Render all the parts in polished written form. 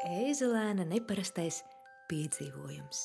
Ēzelēna neparastais piedzīvojums.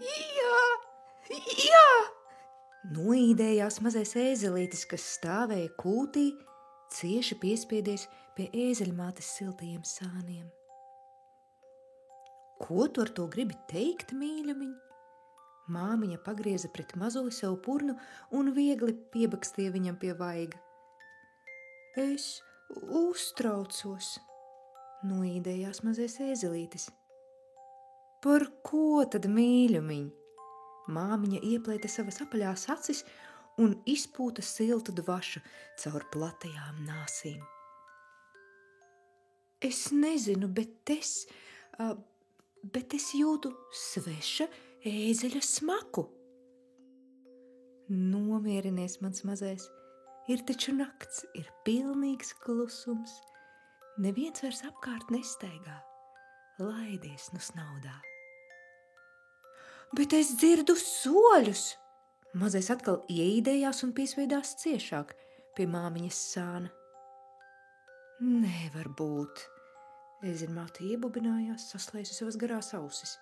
Jā! Noīdējās mazais ēzelītis, kas stāvēja kūtī, cieši piespiedies pie ēzeļmātes siltajiem sāniem. Ko tu ar to gribi teikt, mīļumiņ? Māmiņa pagrieza pret mazuli savu purnu un viegli piebakstīja viņam pie vaiga. Es uztraucos, noīdējās mazais ēzelītis. Par ko tad, mīļumiņ? Māmiņa ieplēta savas apaļās acis un izpūta siltu dvašu caur platajām nāsīm. Es nezinu, bet es jūtu sveša ēzeļa smaku. Nomierinies, mans mazais, ir taču nakts, ir pilnīgs klusums. Neviens vairs apkārt nestaigā. Laidies nu snaudā. Bet es dzirdu soļus! Mazais atkal ieīdējās un piesviedās ciešāk pie māmiņas sāna. Nevar būt. Ēzeļmāte iebubinājās, saslēsa savas garās ausis.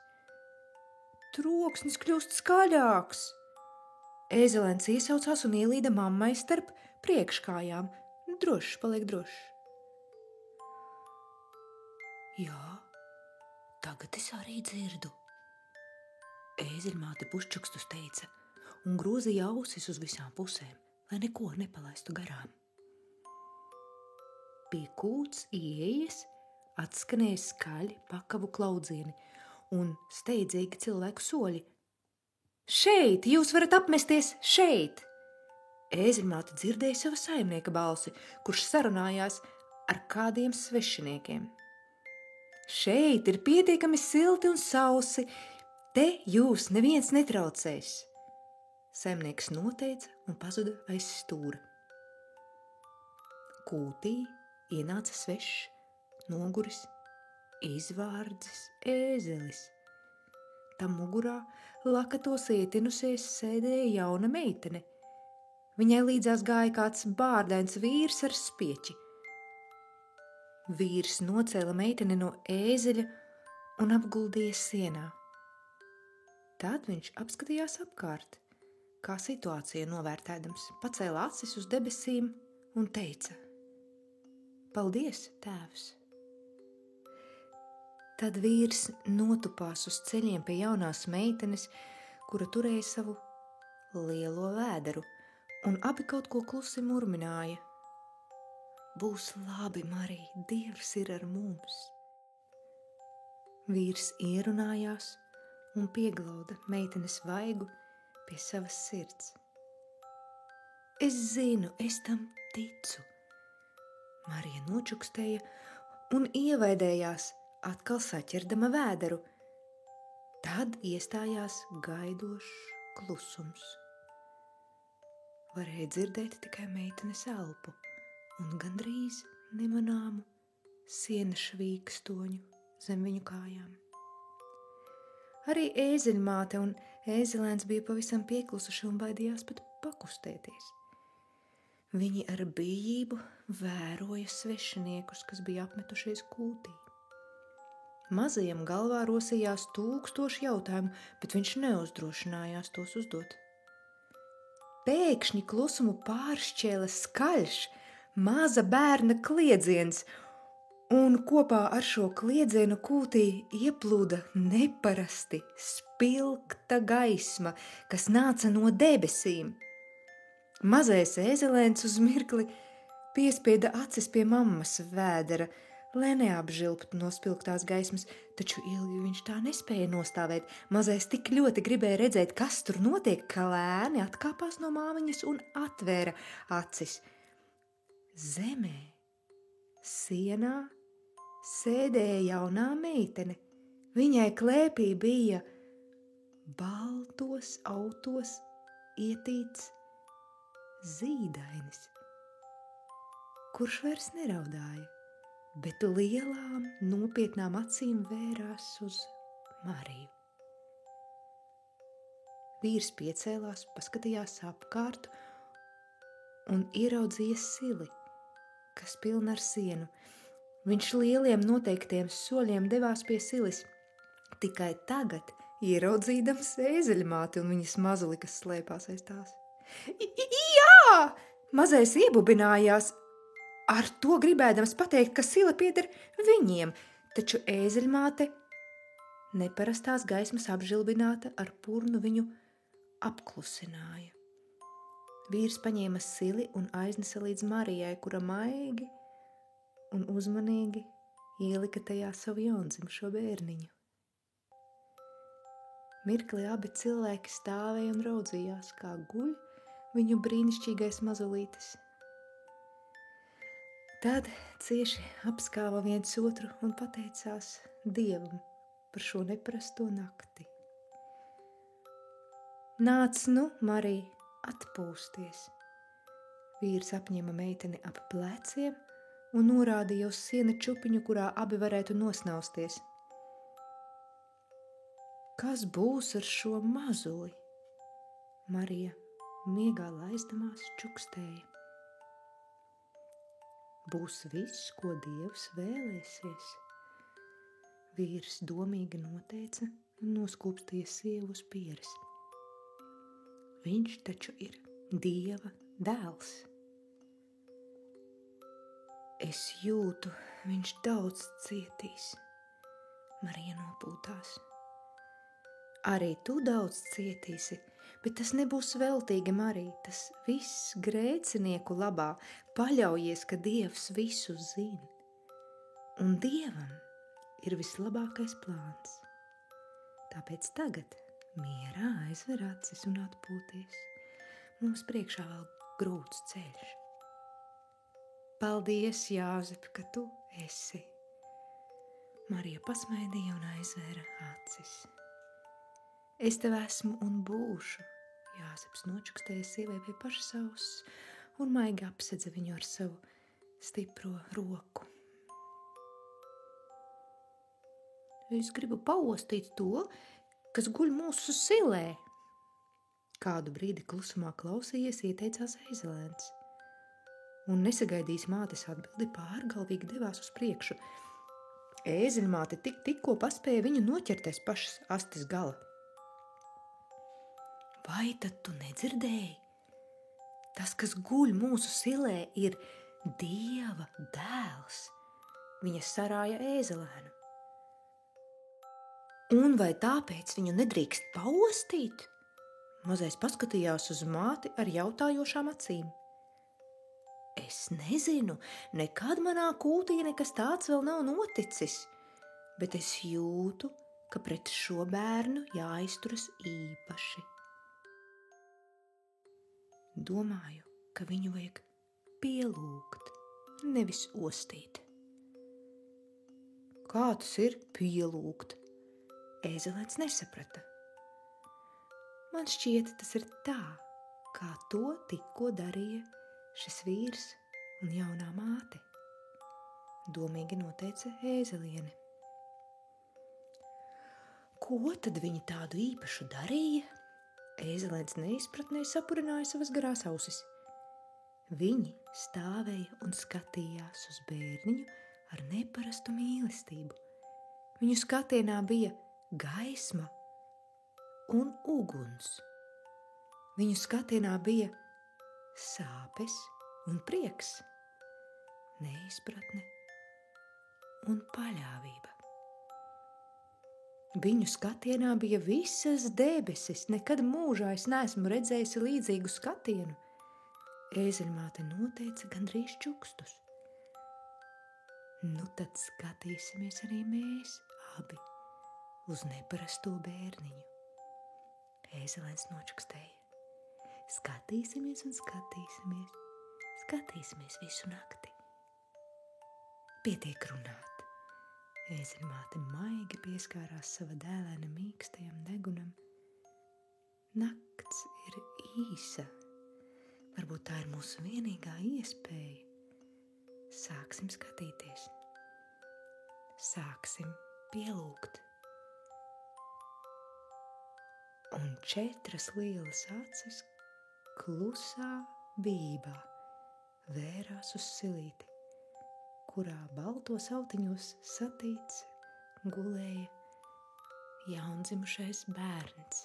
Troksnis kļūst skaļāks. Ēzelēns iesaucās un ielīda mammai starp priekškājām. Drošs, paliek drošs. Jā, tagad es arī dzirdu. Ēzeļmāte pušķukstus teica un grozīja ausis uz visām pusēm, lai neko nepalaistu garām. Pie kūts ieejas atskanēja skaļi pakavu klaudzieni un steidzīgi cilvēku soļi. Šeit, jūs varat apmesties šeit! Ēzeļmāte dzirdēja sava saimnieka balsi, kurš sarunājās ar kādiem svešiniekiem. Šeit ir pietiekami silti un sausi, te jūs neviens netraucēs. Saimnieks noteica un pazuda aiz stūra. Kūtī ienāca svešs, noguris, izvārdzis ēzelis. Tam mugurā lakatos ietinusies sēdēja jauna meitene. Viņai līdzās gāja kāds bārdains vīrs ar spieķi. Vīrs nocēla meiteni no ēzeļa un apguldīja sienā. Tad viņš apskatījās apkārt, kā situāciju novērtēdams, pacēla acis uz debesīm un teica: Paldies, tēvs! Tad vīrs notupās uz ceļiem pie jaunās meitenes, kura turēja savu lielo vēderu, un abi kaut ko klusi murmināja. Būs labi, Marija, Dievs ir ar mums. Vīrs ierunājās un pieglauda meitenes vaigu pie savas sirds. Es zinu, es tam ticu. Marija nočukstēja un ievaidējās, atkal saķerdama vēderu. Tad iestājās gaidošs klusums. Varēja dzirdēt tikai meitenes elpu un gandrīz nemanāmu siena švīkstoņu zem viņu kājām. Arī ēzeļmāte un ēzelēns bija pavisam pieklusuši un baidījās pat pakustēties. Viņi ar bijību vēroja svešiniekus, kas bija apmetušies kūtī. Mazajam galvā rosījās 1000 jautājumu, bet viņš neuzdrošinājās tos uzdot. Pēkšņi klusumu pāršķēla skaļš, maza bērna kliedziens, un kopā ar šo kliedzienu kūtī ieplūda neparasti spilgta gaisma, kas nāca no debesīm. Mazais ēzelēns uz mirkli piespieda acis pie mammas vēdera, lai neapžilptu no spilgtās gaismas, taču ilgi viņš tā nespēja nostāvēt. Mazais tik ļoti gribēja redzēt, kas tur notiek, ka lēni atkāpās no māmiņas un atvēra acis. Zemē, sienā, sēdēja jaunā meitene. Viņai klēpī bija baltos autos ietīts zīdainis, kurš vairs neraudāja, bet lielām, nopietnām acīm vērās uz Mariju. Vīrs piecēlās, paskatījās apkārt un ieraudzīja sili, kas pilna ar sienu. Viņš lieliem noteiktiem soļiem devās pie silis. Tikai tagad, ieraudzīdams ēzeļmāti un viņas mazuli, kas slēpās aiz tās. Jā! Mazais iebubinājās, ar to gribēdams pateikt, ka sila pieder viņiem, taču ēzeļmāte neparastās gaismas apžilbināta ar purnu viņu apklusināja. Vīrs paņēma sili un aiznesa līdz Marijai, kura maigi un uzmanīgi ielika tajā savu jaundzimšo bērniņu. Mirkli abi cilvēki stāvēja un raudzījās, kā guļ viņu brīnišķīgais mazulītis. Tad cieši apskāva viens otru un pateicās Dievam par šo neparasto nakti. Nāc nu, Marija, atpūsties. Vīrs apņēma meiteni ap pleciem un norādīja uz siena čupiņu, kurā abi varētu nosnausties. Kas būs ar šo mazuli? Marija miegā laizdamās čukstēja. Būs viss, ko Dievs vēlēsies. Vīrs domīgi noteica un noskūpstīja sievu uz pieres. Viņš taču ir Dieva dēls. Es jūtu, viņš daudz cietīs. Marija nopūtās. Arī tu daudz cietīsi, bet tas nebūs veltīgi, Marija, tas viss grēcinieku labā. Paļaujies, ka Dievs visu zina. Un Dievam ir vislabākais plāns. Tāpēc tagad mierā aizver acis un atpūties. Mums priekšā vēl grūts ceļš. Paldies, Jāzep, ka tu esi. Marija pasmaidīja un aizvēra acis. Es tev esmu un būšu. Jāzeps nočukstēja sievai pie pašas auss un maigi apsedza viņu ar savu stipro roku. Es gribu paostīt to, kas guļ mūsu silē. Kādu brīdi klusumā klausījies, ieteicās Eizelēns. Un nesagaidījis mātes atbildi, pārgalvīgi devās uz priekšu. Ēzeļmāte tikko paspēja viņu noķert aiz pašas astes gala. Vai tad tu nedzirdēji? Tas, kas guļ mūsu silē, ir Dieva dēls. Viņa sarāja Ēzelēnu. Un vai tāpēc viņu nedrīkst paostīt? Mazais paskatījās uz māti ar jautājošām acīm. Es nezinu, nekad manā kūtī nekas tāds vēl nav noticis, bet es jūtu, ka pret šo bērnu jāizturas īpaši. Domāju, ka viņu vajag pielūgt, nevis ostīt. Kā tas ir pielūgt? Ēzelēns nesaprata. Man šķiet, tas ir tā, kā to tikko darīja šis vīrs un jaunā māte, domīgi noteica Ēzeliene. Ko tad viņi tādu īpašu darīja? Ēzelēns neizpratnē sapurināja savas garās ausis. Viņi stāvēja un skatījās uz bērniņu ar neparastu mīlestību. Viņu skatienā bija gaisma un uguns. Viņu skatienā bija sāpes un prieks, neizpratne un paļāvība. Viņu skatienā bija visas debesis, nekad mūžā es neesmu redzējusi līdzīgu skatienu. Ēzeļmāte noteica gandrīz čukstus. Nu tad skatīsimies arī mēs abi uz neparasto bērniņu. Ēzelēns nočukstēja. Skatīsimies un skatīsimies, skatīsimies visu nakti. Pietiek runāt. Ēzeļmāte maigi pieskārās sava dēlēna mīkstajam degunam. Nakts ir īsa. Varbūt tā ir mūsu vienīgā iespēja. Sāksim skatīties. Sāksim pielūgt. Un 4 lielas acis klusā bībā vērās uz silīti, kurā baltos autiņos satīts gulēja jaundzimušais bērns.